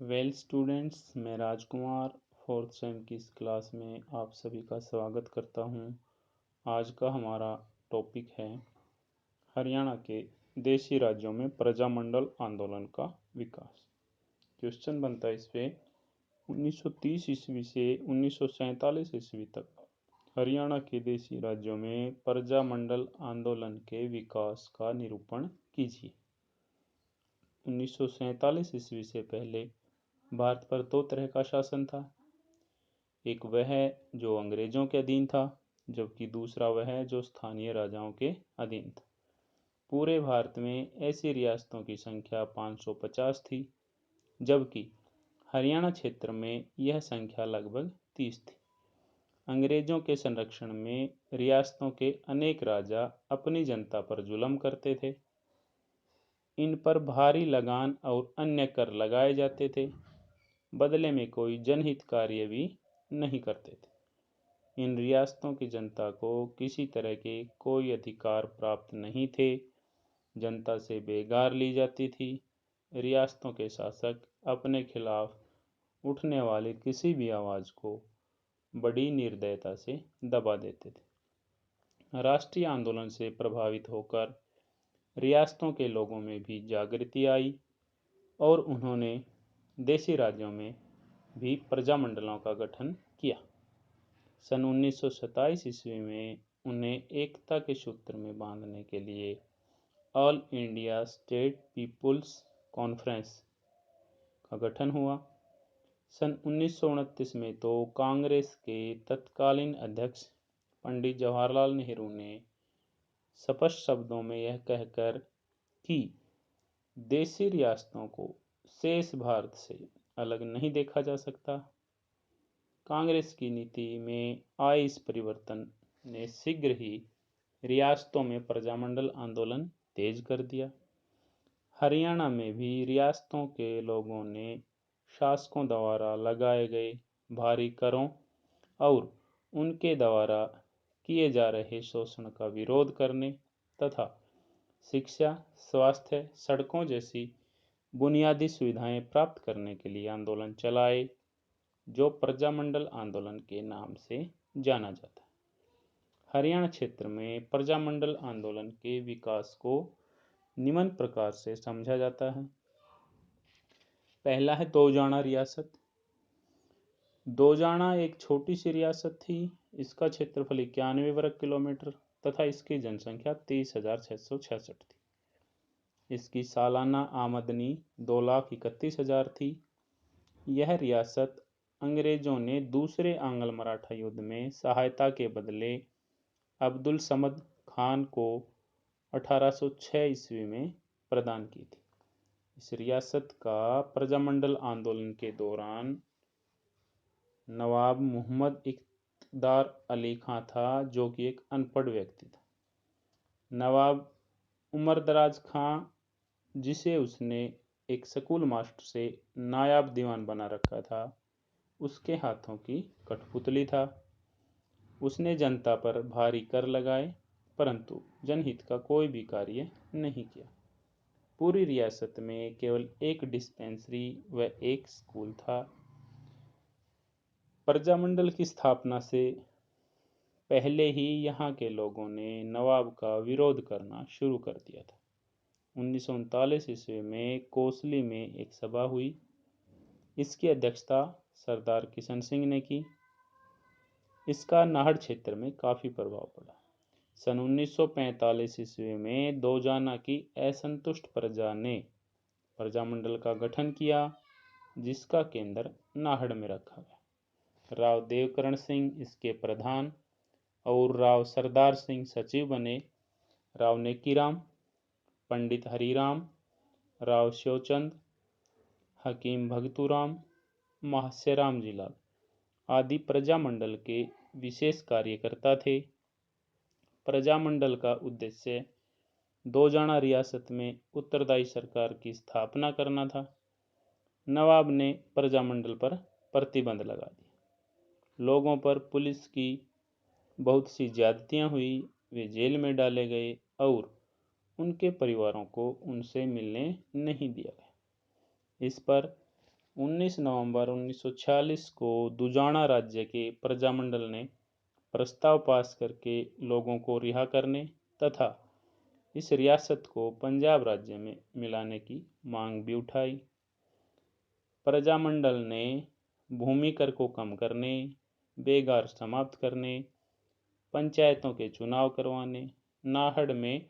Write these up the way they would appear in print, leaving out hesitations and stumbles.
Well students, मैं राजकुमार fourth same की इस क्लास में आप सभी का स्वागत करता हूँ। आज का हमारा टॉपिक है हरियाणा के देशी राज्यों में प्रजामंडल आंदोलन का विकास। क्वेश्चन बनता है इस पे 1930 ईस्वी से 1947 ईस्वी तक हरियाणा के देशी राज्यों में प्रजामंडल आंदोलन के विकास का निरूपण कीजिए। 1947 ईस्वी से पहले भारत पर दो तरह का शासन था। एक वह जो अंग्रेजों के अधीन था, जबकि दूसरा वह जो स्थानीय राजाओं के अधीन था। पूरे भारत में ऐसी रियासतों की संख्या 550 थी, जबकि हरियाणा क्षेत्र में यह संख्या लगभग 30 थी। अंग्रेजों के संरक्षण में रियासतों के अनेक राजा अपनी जनता पर जुल्म करते थे। इन पर भारी लगान और अन्य कर लगाए जाते थे। बदले में कोई जनहित कार्य भी नहीं करते थे। इन रियासतों की जनता को किसी तरह के कोई अधिकार प्राप्त नहीं थे। जनता से बेगार ली जाती थी। रियासतों के शासक अपने खिलाफ उठने वाले किसी भी आवाज को बड़ी निर्दयता से दबा देते थे। राष्ट्रीय आंदोलन से प्रभावित होकर रियासतों के लोगों में भी जागृति आई और उन्होंने देशी राज्यों में भी प्रजामंडलों का गठन किया। सन 1927 ईस्वी में उन्हें एकता के सूत्र में बांधने के लिए all India state people's conference का गठन हुआ। सन 1929 में तो कांग्रेस के तत्कालीन अध्यक्ष पंडित जवाहरलाल नेहरू ने स्पष्ट शब्दों में यह कहकर कि देशी रियासतों को शेष भारत से अलग नहीं देखा जा सकता। कांग्रेस की नीति में आए इस परिवर्तन ने शीघ्र ही रियासतों में प्रजामंडल आंदोलन तेज कर दिया। हरियाणा में भी रियासतों के लोगों ने शासकों द्वारा लगाए गए भारी करों और उनके द्वारा किए जा रहे शोषण का विरोध करने तथा शिक्षा, स्वास्थ्य, सड़कों जैसी बुनियादी सुविधाएं प्राप्त करने के लिए आंदोलन चलाए, जो प्रजामंडल आंदोलन के नाम से जाना जाता है। हरियाणा क्षेत्र में प्रजामंडल आंदोलन के विकास को निम्न प्रकार से समझा जाता है। पहला है दोजाना रियासत। दोजाना एक छोटी सी रियासत थी। इसका क्षेत्रफल 91 वर्ग किलोमीटर तथा इसकी जनसंख्या 30,666 थी। इसकी सालाना आमदनी 2,31,000 थी। यह रियासत अंग्रेजों ने दूसरे आंग्ल मराठा युद्ध में सहायता के बदले अब्दुल समद खान को 1806 ईस्वी में प्रदान की थी। इस रियासत का प्रजामंडल आंदोलन के दौरान नवाब मोहम्मद इक़्तिदार अली खां था, जो कि एक अनपढ़ व्यक्ति था। नवाब उमरदराज खां, जिसे उसने एक स्कूल मास्टर से नायाब दीवान बना रखा था, उसके हाथों की कठपुतली था। उसने जनता पर भारी कर लगाए, परंतु जनहित का कोई भी कार्य नहीं किया। पूरी रियासत में केवल एक डिस्पेंसरी व एक स्कूल था। प्रजामंडल की स्थापना से पहले ही यहाँ के लोगों ने नवाब का विरोध करना शुरू कर दिया था। 1939 ईस्वी में कोसली में एक सभा हुई। इसकी अध्यक्षता सरदार किशन सिंह ने की। इसका नाहड़ क्षेत्र में काफ़ी प्रभाव पड़ा। सन 1945 ईस्वी में दोजाना की असंतुष्ट प्रजा ने प्रजामंडल का गठन किया, जिसका केंद्र नाहड़ में रखा गया। राव देवकरण सिंह इसके प्रधान और राव सरदार सिंह सचिव बने। राव नेकीराम, पंडित हरिराम, राव शिवचंद, हकीम भगतूराम, महाशयराम जीलाल आदि प्रजामंडल के विशेष कार्यकर्ता थे। प्रजामंडल का उद्देश्य दोजाना रियासत में उत्तरदायी सरकार की स्थापना करना था। नवाब ने प्रजामंडल पर प्रतिबंध लगा दिया। लोगों पर पुलिस की बहुत सी ज्यादतियां हुई। वे जेल में डाले गए और उनके परिवारों को उनसे मिलने नहीं दिया गया। इस पर 19 नवंबर 1946 को दुजाना राज्य के प्रजामंडल ने प्रस्ताव पास करके लोगों को रिहा करने तथा इस रियासत को पंजाब राज्य में मिलाने की मांग भी उठाई। प्रजामंडल ने भूमि कर को कम करने, बेगार समाप्त करने, पंचायतों के चुनाव करवाने, नाहड़ में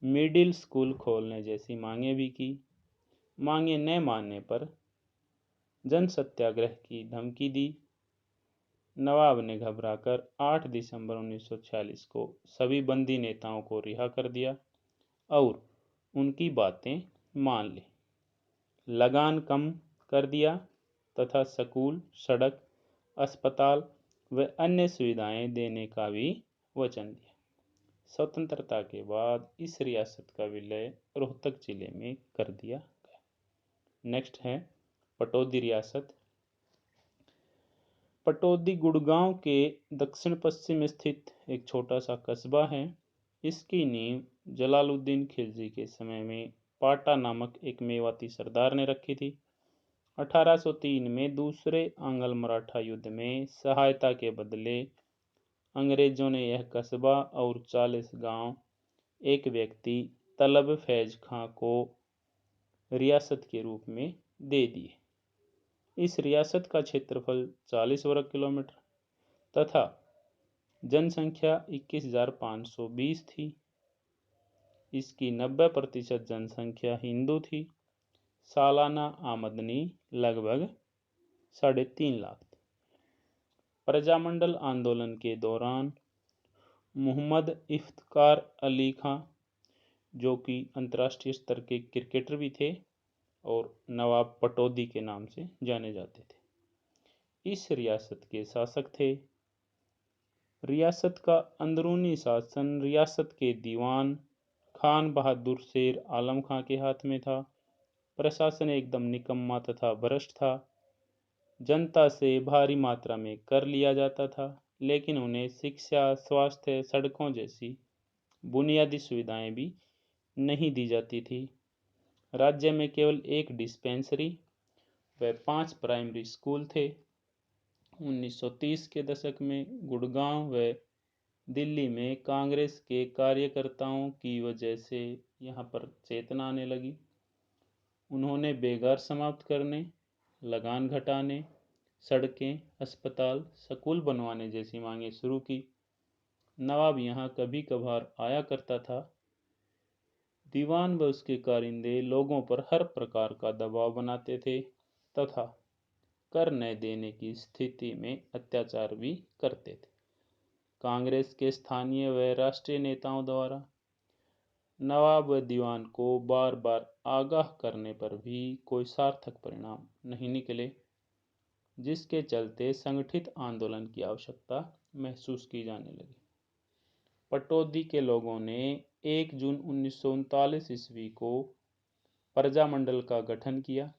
मिडिल स्कूल खोलने जैसी मांगें भी की। मांगें न मानने पर जन सत्याग्रह की धमकी दी। नवाब ने घबराकर 8 दिसंबर 1946 को सभी बंदी नेताओं को रिहा कर दिया और उनकी बातें मान ली। लगान कम कर दिया तथा स्कूल, सड़क, अस्पताल व अन्य सुविधाएं देने का भी वचन दिया। स्वतंत्रता के बाद इस रियासत का विलय रोहतक जिले में कर दिया गया। नेक्स्ट है पटौदी रियासत। पटौदी गुड़गांव के दक्षिण पश्चिम स्थित एक छोटा सा कस्बा है। इसकी नींव जलालुद्दीन खिलजी के समय में पाटा नामक एक मेवाती सरदार ने रखी थी। 1803 में दूसरे आंग्ल मराठा युद्ध में सहायता के बदले अंग्रेजों ने यह कस्बा और 40 गांव एक व्यक्ति तलब फैज खां को रियासत के रूप में दे दिए। इस रियासत का क्षेत्रफल 40 वर्ग किलोमीटर तथा जनसंख्या 21,520 थी। इसकी 90% जनसंख्या हिंदू थी। सालाना आमदनी लगभग 3.5 लाख थी। प्रजामंडल आंदोलन के दौरान मोहम्मद इफ्तिकार अली खां, जो कि अंतर्राष्ट्रीय स्तर के क्रिकेटर भी थे और नवाब पटौदी के नाम से जाने जाते थे, इस रियासत के शासक थे। रियासत का अंदरूनी शासन रियासत के दीवान खान बहादुर शेर आलम खां के हाथ में था। प्रशासन एकदम निकम्मा तथा भ्रष्ट था। जनता से भारी मात्रा में कर लिया जाता था, लेकिन उन्हें शिक्षा, स्वास्थ्य, सड़कों जैसी बुनियादी सुविधाएं भी नहीं दी जाती थी। राज्य में केवल एक डिस्पेंसरी व 5 प्राइमरी स्कूल थे। 1930 के दशक में गुड़गांव व दिल्ली में कांग्रेस के कार्यकर्ताओं की वजह से यहाँ पर चेतना आने लगी। उन्होंने बेगार समाप्त करने, लगान घटाने, सड़कें, अस्पताल, स्कूल बनवाने जैसी मांगें शुरू की। नवाब यहाँ कभी कभार आया करता था। दीवान व उसके कारिंदे लोगों पर हर प्रकार का दबाव बनाते थे तथा कर न देने की स्थिति में अत्याचार भी करते थे। कांग्रेस के स्थानीय व राष्ट्रीय नेताओं द्वारा नवाब व दीवान को बार बार आगाह करने पर भी कोई सार्थक परिणाम नहीं निकले, जिसके चलते संगठित आंदोलन की आवश्यकता महसूस की जाने लगी। पटौदी के लोगों ने 1 जून 1939 ईस्वी को प्रजामंडल का गठन किया।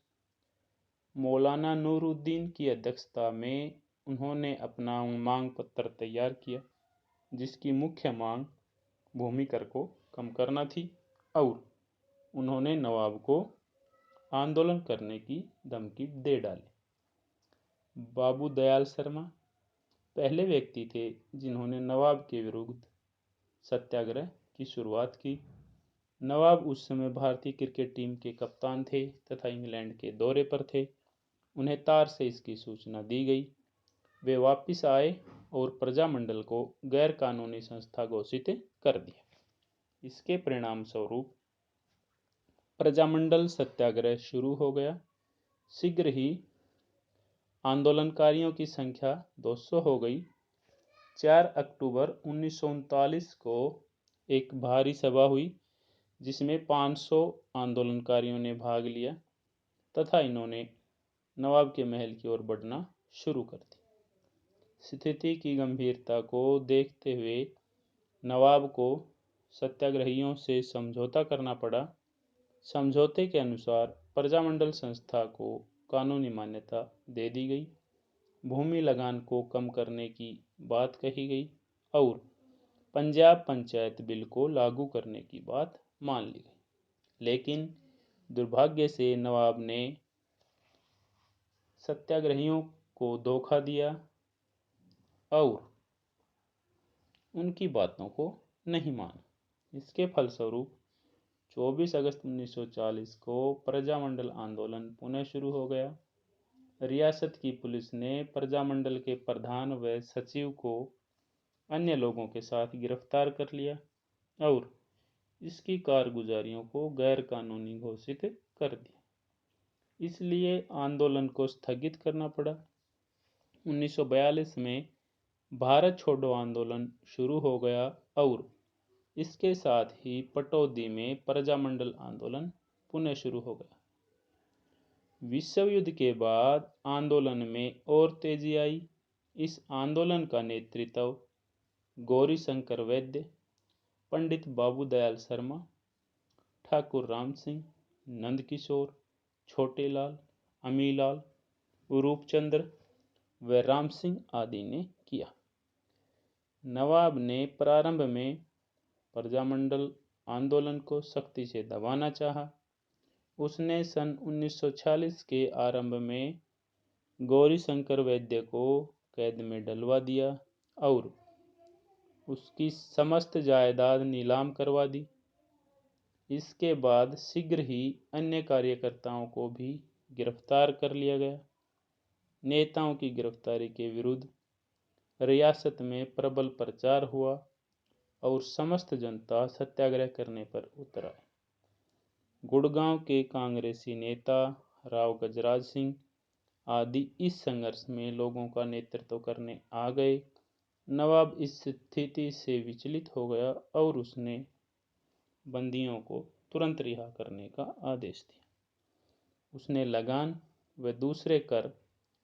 मौलाना नूरुद्दीन की अध्यक्षता में उन्होंने अपना मांग पत्र तैयार किया, जिसकी मुख्य मांग भूमि कर को कम करना थी और उन्होंने नवाब को आंदोलन करने की धमकी दे डाली। बाबू दयाल शर्मा पहले व्यक्ति थे जिन्होंने नवाब के विरुद्ध सत्याग्रह की शुरुआत की। नवाब उस समय भारतीय क्रिकेट टीम के कप्तान थे तथा इंग्लैंड के दौरे पर थे। उन्हें तार से इसकी सूचना दी गई। वे वापस आए और प्रजामंडल को गैर कानूनी संस्था घोषित कर दिया। इसके परिणाम स्वरूप प्रजामंडल सत्याग्रह शुरू हो गया। शीघ्र ही आंदोलनकारियों की संख्या 200 हो गई। 4 अक्टूबर 1939 को एक भारी सभा हुई, जिसमें 500 आंदोलनकारियों ने भाग लिया तथा इन्होंने नवाब के महल की ओर बढ़ना शुरू कर दी। स्थिति की गंभीरता को देखते हुए नवाब को सत्याग्रहियों से समझौता करना पड़ा। समझौते के अनुसार प्रजामंडल संस्था को कानूनी मान्यता दे दी गई, भूमि लगान को कम करने की बात कही गई और पंजाब पंचायत बिल को लागू करने की बात मान ली गई। लेकिन दुर्भाग्य से नवाब ने सत्याग्रहियों को धोखा दिया और उनकी बातों को नहीं माना। इसके फलस्वरूप 24 अगस्त 1940 को प्रजामंडल आंदोलन पुनः शुरू हो गया। रियासत की पुलिस ने प्रजामंडल के प्रधान व सचिव को अन्य लोगों के साथ गिरफ्तार कर लिया और इसकी कारगुजारियों को गैर कानूनी घोषित कर दिया। इसलिए आंदोलन को स्थगित करना पड़ा। 1942 में भारत छोड़ो आंदोलन शुरू हो गया और इसके साथ ही पटौदी में प्रजामंडल आंदोलन पुनः शुरू हो गया। विश्व युद्ध के बाद आंदोलन में और तेजी आई। इस आंदोलन का नेतृत्व गौरी शंकर वैद्य, पंडित बाबू दयाल शर्मा, ठाकुर राम सिंह, नंदकिशोर, छोटेलाल, अमीलाल, रूपचंद्र व राम सिंह आदि ने किया। नवाब ने प्रारंभ में प्रजामंडल आंदोलन को सख्ती से दबाना चाहा। उसने सन 1946 के आरंभ में गौरी शंकर वैद्य को कैद में डलवा दिया और उसकी समस्त जायदाद नीलाम करवा दी। इसके बाद शीघ्र ही अन्य कार्यकर्ताओं को भी गिरफ्तार कर लिया गया। नेताओं की गिरफ्तारी के विरुद्ध रियासत में प्रबल प्रचार हुआ और समस्त जनता सत्याग्रह करने पर उतर आई। गुड़गांव के कांग्रेसी नेता राव गजराज सिंह आदि इस संघर्ष में लोगों का नेतृत्व करने आ गए। नवाब इस स्थिति से विचलित हो गया और उसने बंदियों को तुरंत रिहा करने का आदेश दिया। उसने लगान व दूसरे कर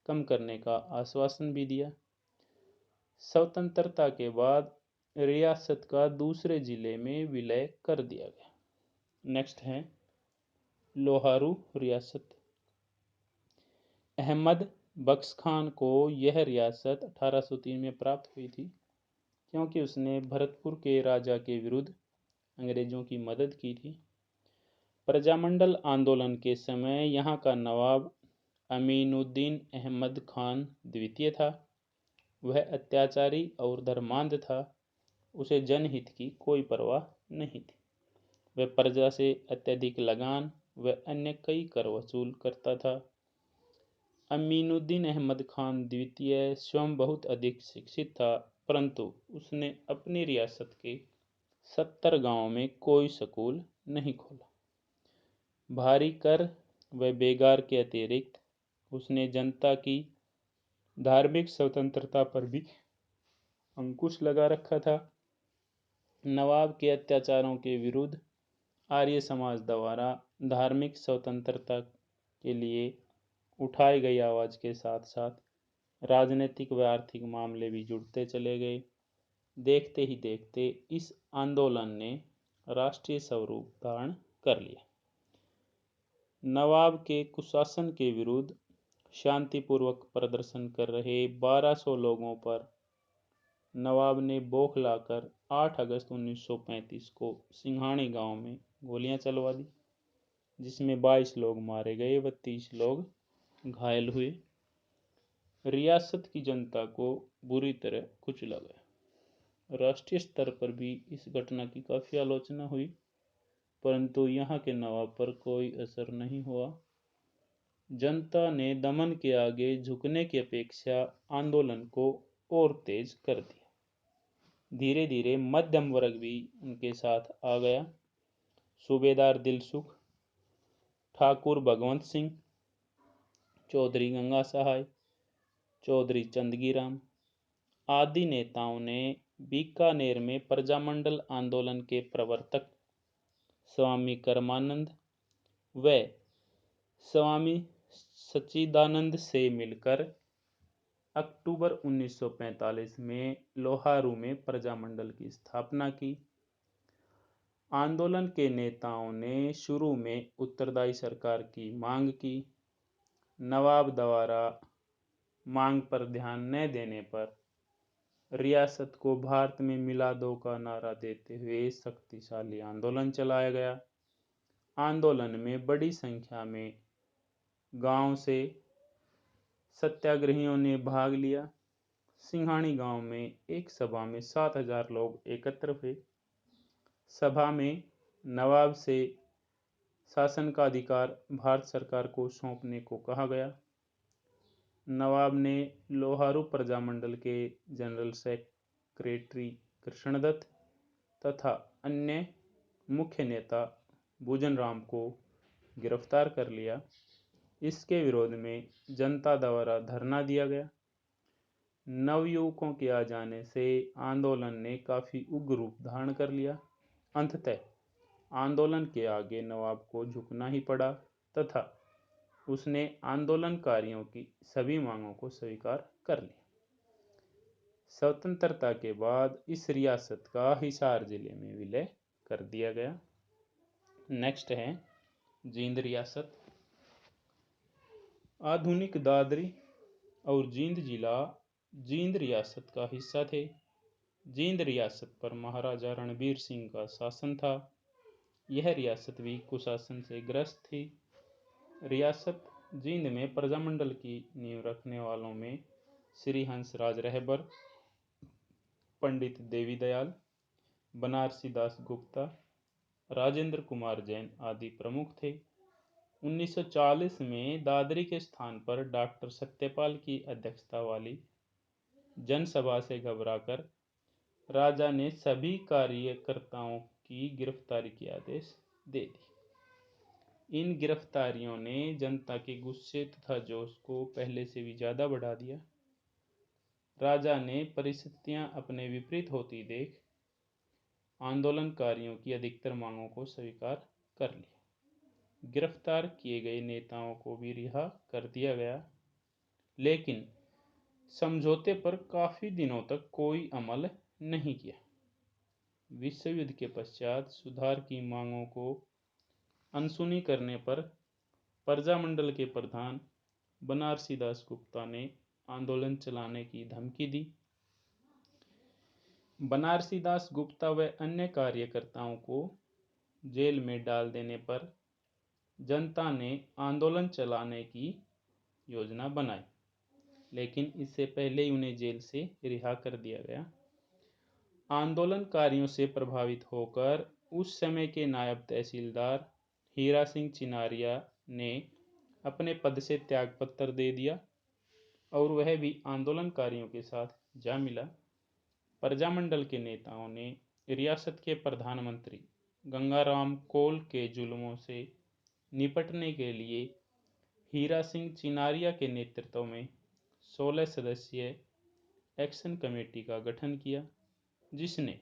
कम करने का आश्वासन भी दिया। स्वतंत्रता के बाद रियासत का दूसरे जिले में विलय कर दिया गया। नेक्स्ट है लोहारू रियासत। अहमद बख्श खान को यह रियासत 1803 में प्राप्त हुई थी क्योंकि उसने भरतपुर के राजा के विरुद्ध अंग्रेजों की मदद की थी। प्रजामंडल आंदोलन के समय यहाँ का नवाब अमीनुद्दीन अहमद खान द्वितीय था। वह अत्याचारी और धर्मांध था। उसे जनहित की कोई परवाह नहीं थी। वह प्रजा से अत्यधिक लगान व अन्य कई कर वसूल करता था। अमीनुद्दीन अहमद खान द्वितीय स्वयं बहुत अधिक शिक्षित था, परंतु उसने अपनी रियासत के 70 गांवों में कोई स्कूल नहीं खोला। भारी कर व बेगार के अतिरिक्त उसने जनता की धार्मिक स्वतंत्रता पर भी अंकुश लगा रखा था। नवाब के अत्याचारों के विरुद्ध आर्य समाज द्वारा धार्मिक स्वतंत्रता के लिए उठाई गई आवाज़ के साथ साथ राजनीतिक व आर्थिक मामले भी जुड़ते चले गए। देखते ही देखते इस आंदोलन ने राष्ट्रीय स्वरूप धारण कर लिया। नवाब के कुशासन के विरुद्ध शांतिपूर्वक प्रदर्शन कर रहे 1200 लोगों पर नवाब ने बौखलाकर 8 अगस्त 1935 को सिंघाणी गांव में गोलियां चलवा दी, जिसमें 22 लोग मारे गए व 30 लोग घायल हुए। रियासत की जनता को बुरी तरह कुचला गया। राष्ट्रीय स्तर पर भी इस घटना की काफ़ी आलोचना हुई, परंतु यहाँ के नवाब पर कोई असर नहीं हुआ। जनता ने दमन के आगे झुकने की अपेक्षा आंदोलन को और तेज कर दिया। धीरे धीरे मध्यम वर्ग भी उनके साथ आ गया। सूबेदार दिलसुख, ठाकुर भगवंत सिंह, चौधरी गंगा सहाय, चौधरी चंदगीराम आदि नेताओं ने बीकानेर में प्रजामंडल आंदोलन के प्रवर्तक स्वामी कर्मानंद व स्वामी सच्चिदानंद से मिलकर अक्टूबर 1945 में लोहारू में प्रजामंडल की स्थापना की। आंदोलन के नेताओं ने शुरू में उत्तरदायी सरकार की मांग की। नवाब द्वारा मांग पर ध्यान न देने पर रियासत को भारत में मिला दो का नारा देते हुए शक्तिशाली आंदोलन चलाया गया। आंदोलन में बड़ी संख्या में गांव से सत्याग्रहियों ने भाग लिया। सिंघानी गांव में एक सभा में 7,000 लोग एकत्र हुए। सभा में नवाब से शासन का अधिकार भारत सरकार को सौंपने को कहा गया। नवाब ने लोहारू प्रजामंडल के जनरल सेक्रेटरी कृष्णदत्त तथा अन्य मुख्य नेता भुजनराम को गिरफ्तार कर लिया। इसके विरोध में जनता द्वारा धरना दिया गया। नवयुवकों के आ जाने से आंदोलन ने काफी उग्र रूप धारण कर लिया। अंततः आंदोलन के आगे नवाब को झुकना ही पड़ा तथा उसने आंदोलनकारियों की सभी मांगों को स्वीकार कर लिया। स्वतंत्रता के बाद इस रियासत का हिसार जिले में विलय कर दिया गया। नेक्स्ट है जींद रियासत। आधुनिक दादरी और जींद जिला जींद रियासत का हिस्सा थे। जींद रियासत पर महाराजा रणबीर सिंह का शासन था। यह रियासत भी कुशासन से ग्रस्त थी। रियासत जींद में प्रजामंडल की नींव रखने वालों में श्री हंसराज रहबर, पंडित देवी दयाल, बनारसी दास गुप्ता, राजेंद्र कुमार जैन आदि प्रमुख थे। 1940 में दादरी के स्थान पर डॉक्टर सत्यपाल की अध्यक्षता वाली जनसभा से घबराकर राजा ने सभी कार्यकर्ताओं की गिरफ्तारी के आदेश दे दिए। इन गिरफ्तारियों ने जनता के गुस्से तथा जोश को पहले से भी ज्यादा बढ़ा दिया। राजा ने परिस्थितियां अपने विपरीत होती देख आंदोलनकारियों की अधिकतर मांगों को स्वीकार कर लिया। गिरफ्तार किए गए नेताओं को भी रिहा कर दिया गया, लेकिन समझौते पर काफी दिनों तक कोई अमल नहीं किया। विश्व युद्ध के पश्चात सुधार की मांगों को अनसुनी करने पर प्रजामंडल के प्रधान बनारसी दास गुप्ता ने आंदोलन चलाने की धमकी दी। बनारसी दास गुप्ता व अन्य कार्यकर्ताओं को जेल में डाल देने पर जनता ने आंदोलन चलाने की योजना बनाई, लेकिन इससे पहले ही उन्हें जेल से रिहा कर दिया गया। आंदोलनकारियों से प्रभावित होकर उस समय के नायब तहसीलदार हीरा सिंह चिनारिया ने अपने पद से त्यागपत्र दे दिया और वह भी आंदोलनकारियों के साथ जा मिला। प्रजामंडल के नेताओं ने रियासत के प्रधानमंत्री गंगाराम कोल के जुल्मों से निपटने के लिए हीरा सिंह चिनारिया के नेतृत्व में 16 सदस्यीय एक्शन कमेटी का गठन किया, जिसने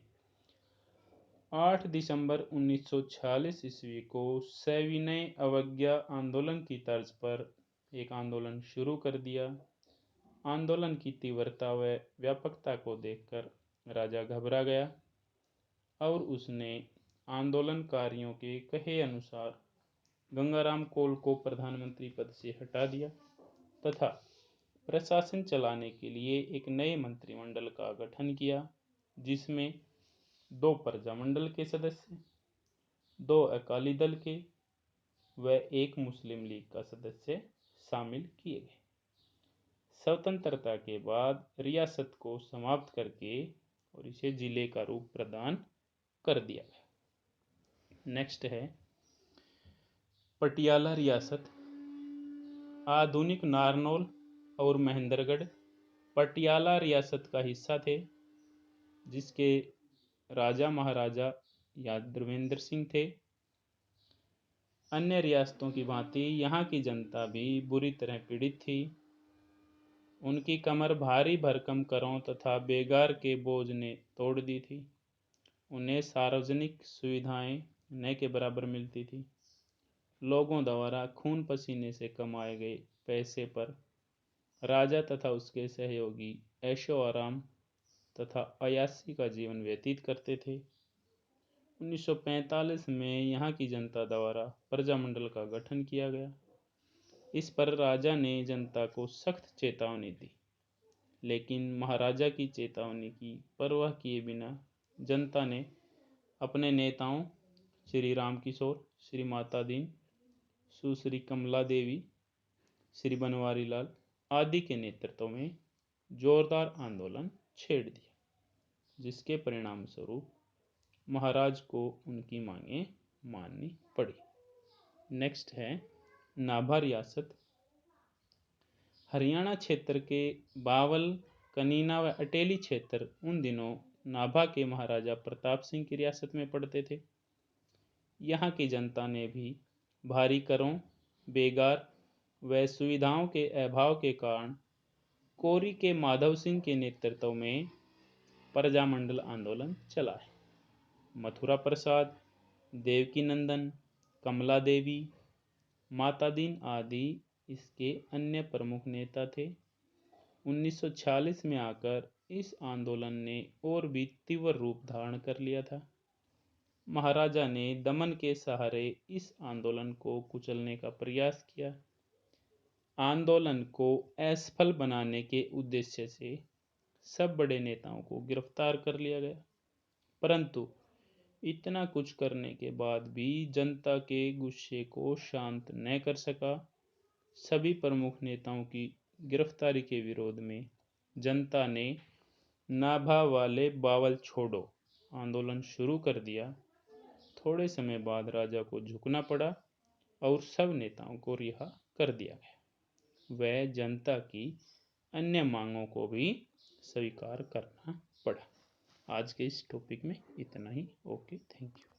8 दिसंबर 1946 ईस्वी को सविनय अवज्ञा आंदोलन की तर्ज पर एक आंदोलन शुरू कर दिया। आंदोलन की तीव्रता व व्यापकता को देखकर राजा घबरा गया और उसने आंदोलनकारियों के कहे अनुसार गंगाराम कोल को प्रधानमंत्री पद से हटा दिया तथा प्रशासन चलाने के लिए एक नए मंत्रिमंडल का गठन किया, जिसमें 2 प्रजामंडल के सदस्य, 2 अकाली दल के व 1 मुस्लिम लीग का सदस्य शामिल किए गए। स्वतंत्रता के बाद रियासत को समाप्त करके और इसे जिले का रूप प्रदान कर दिया गया। नेक्स्ट है पटियाला रियासत। आधुनिक नारनौल और महेंद्रगढ़ पटियाला रियासत का हिस्सा थे, जिसके राजा महाराजा यादवेंद्र सिंह थे। अन्य रियासतों की भांति यहाँ की जनता भी बुरी तरह पीड़ित थी। उनकी कमर भारी भरकम करों तथा बेगार के बोझ ने तोड़ दी थी। उन्हें सार्वजनिक सुविधाएं न के बराबर मिलती थी। लोगों द्वारा खून पसीने से कमाए गए पैसे पर राजा तथा उसके सहयोगी ऐशो आराम तथा अयाशी का जीवन व्यतीत करते थे। 1945 में यहाँ की जनता द्वारा प्रजामंडल का गठन किया गया। इस पर राजा ने जनता को सख्त चेतावनी दी, लेकिन महाराजा की चेतावनी की परवाह किए बिना जनता ने अपने नेताओं श्री रामकिशोर, श्री माता दीन, सुश्री कमला देवी, श्री बनवारी लाल आदि के नेतृत्व में जोरदार आंदोलन छेड़ दिया, जिसके परिणाम स्वरूप महाराज को उनकी मांगें माननी पड़ी। नेक्स्ट है नाभा रियासत। हरियाणा क्षेत्र के बावल, कनीना व अटेली क्षेत्र उन दिनों नाभा के महाराजा प्रताप सिंह की रियासत में पड़ते थे। यहाँ की जनता ने भी भारी करों, बेगार व सुविधाओं के अभाव के कारण कोरी के माधव सिंह के नेतृत्व में प्रजामंडल आंदोलन चलाए। मथुरा प्रसाद, देवकी नंदन, कमला देवी, माता दीन आदि इसके अन्य प्रमुख नेता थे। 1946 में आकर इस आंदोलन ने और भी तीव्र रूप धारण कर लिया था। महाराजा ने दमन के सहारे इस आंदोलन को कुचलने का प्रयास किया। आंदोलन को असफल बनाने के उद्देश्य से सब बड़े नेताओं को गिरफ्तार कर लिया गया, परंतु इतना कुछ करने के बाद भी जनता के गुस्से को शांत न कर सका। सभी प्रमुख नेताओं की गिरफ्तारी के विरोध में जनता ने नाभा वाले बावल छोड़ो आंदोलन शुरू कर दिया। थोड़े समय बाद राजा को झुकना पड़ा और सब नेताओं को रिहा कर दिया गया। वह जनता की अन्य मांगों को भी स्वीकार करना पड़ा। आज के इस टॉपिक में इतना ही। Okay, thank you.